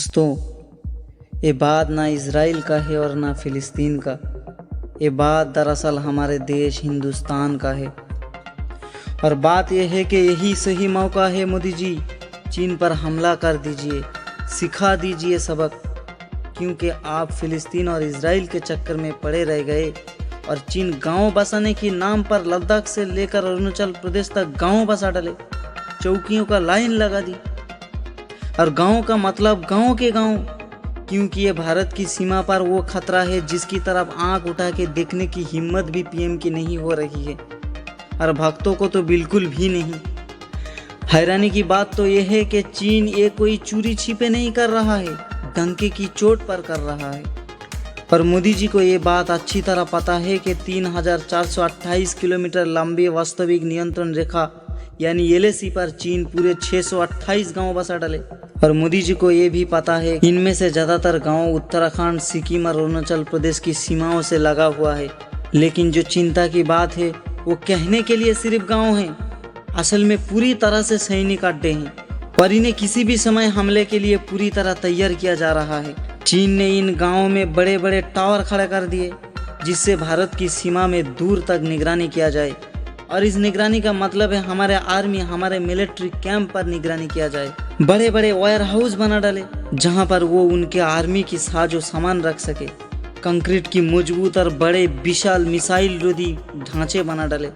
दोस्तों, ये बात ना इज़राइल का है और ना फ़िलिस्तीन का। ये बात दरअसल हमारे देश हिंदुस्तान का है। और बात यह है कि यही सही मौका है मोदी जी, चीन पर हमला कर दीजिए, सिखा दीजिए सबक। क्योंकि आप फ़िलिस्तीन और इज़राइल के चक्कर में पड़े रह गए और चीन गांव बसाने के नाम पर लद्दाख से लेकर अरुणाचल प्रदेश तक गांव बसा डाले, चौकियों का लाइन लगा दी। और गांव का मतलब गांव के गांव, क्योंकि ये भारत की सीमा पर वो खतरा है जिसकी तरफ आंख उठा के देखने की हिम्मत भी पीएम की नहीं हो रही है, और भक्तों को तो बिल्कुल भी नहीं। हैरानी की बात तो यह है कि चीन ये कोई चोरी छिपे नहीं कर रहा है, डंके की चोट पर कर रहा है। पर मोदी जी को ये बात अच्छी तरह पता है कि 3428 किलोमीटर लंबी वास्तविक नियंत्रण रेखा यानी एलएसी पर चीन पूरे 628 गांव बसा डाले। और मोदी जी को ये भी पता है इनमें से ज़्यादातर गांव उत्तराखंड, सिक्किम और अरुणाचल प्रदेश की सीमाओं से लगा हुआ है। लेकिन जो चिंता की बात है वो कहने के लिए सिर्फ गांव हैं, असल में पूरी तरह से सैनिक अड्डे हैं और इन्हें किसी भी समय हमले के लिए पूरी तरह तैयार किया जा रहा है। चीन ने इन गाँवों में बड़े बड़े टावर खड़े कर दिए जिससे भारत की सीमा में दूर तक निगरानी किया जाए। और इस निगरानी का मतलब है हमारे आर्मी, हमारे मिलिट्री कैंप पर निगरानी किया जाए। बड़े बड़े वेयर हाउस बना डाले जहां पर वो उनके आर्मी की साजो सामान रख सके। कंक्रीट की मजबूत और बड़े विशाल मिसाइल रोधी ढांचे बना डाले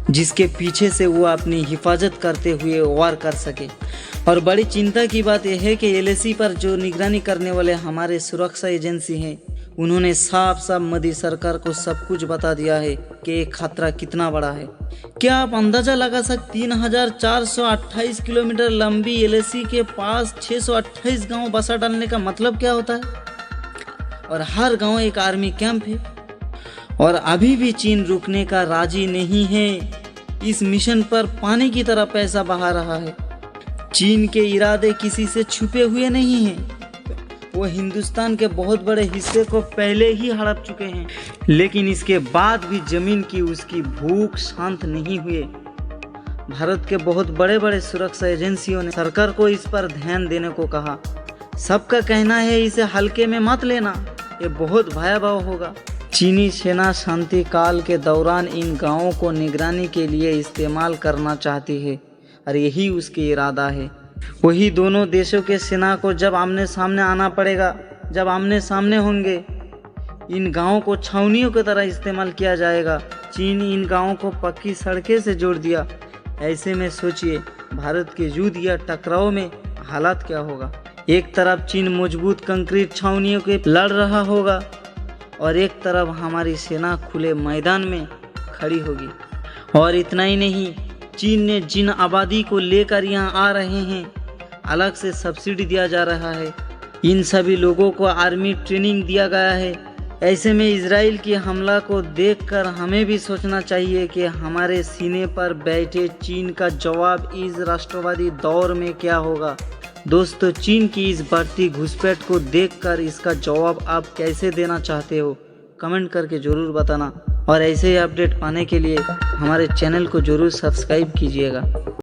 जिसके पीछे से वो अपनी हिफाजत करते हुए वार कर सके। और बड़ी चिंता की बात यह है कि एलएसी पर जो निगरानी करने वाले हमारे सुरक्षा एजेंसी हैं, उन्होंने साफ साफ मोदी सरकार को सब कुछ बता दिया है कि ये खतरा कितना बड़ा है। क्या आप अंदाजा लगा सकते 3428 किलोमीटर लंबी एलएसी के पास 628 गांव बसा डालने का मतलब क्या होता है? और हर गांव एक आर्मी कैंप है। और अभी भी चीन रुकने का राजी नहीं है, इस मिशन पर पानी की तरह पैसा बहा रहा है। चीन के इरादे किसी से छुपे हुए नहीं हैं, वो हिंदुस्तान के बहुत बड़े हिस्से को पहले ही हड़प चुके हैं। लेकिन इसके बाद भी जमीन की उसकी भूख शांत नहीं हुई। भारत के बहुत बड़े बड़े सुरक्षा एजेंसियों ने सरकार को इस पर ध्यान देने को कहा। सबका कहना है इसे हल्के में मत लेना, ये बहुत भयावह होगा। चीनी सेना शांति काल के दौरान इन गांवों को निगरानी के लिए इस्तेमाल करना चाहती है और यही उसकी इरादा है। वही दोनों देशों के सेना को जब आमने सामने आना पड़ेगा, जब आमने सामने होंगे, इन गांवों को छावनियों की तरह इस्तेमाल किया जाएगा। चीन इन गांवों को पक्की सड़कें से जोड़ दिया। ऐसे में सोचिए भारत के युद्ध या टकराव में हालात क्या होगा। एक तरफ चीन मजबूत कंक्रीट छावनियों के लड़ रहा होगा और एक तरफ हमारी सेना खुले मैदान में खड़ी होगी। और इतना ही नहीं, चीन ने जिन आबादी को लेकर यहाँ आ रहे हैं अलग से सब्सिडी दिया जा रहा है। इन सभी लोगों को आर्मी ट्रेनिंग दिया गया है। ऐसे में इजराइल की हमला को देखकर हमें भी सोचना चाहिए कि हमारे सीने पर बैठे चीन का जवाब इस राष्ट्रवादी दौर में क्या होगा। दोस्तों, चीन की इस बढ़ती घुसपैठ को देखकर इसका जवाब आप कैसे देना चाहते हो, कमेंट करके ज़रूर बताना। और ऐसे ही अपडेट पाने के लिए हमारे चैनल को ज़रूर सब्सक्राइब कीजिएगा।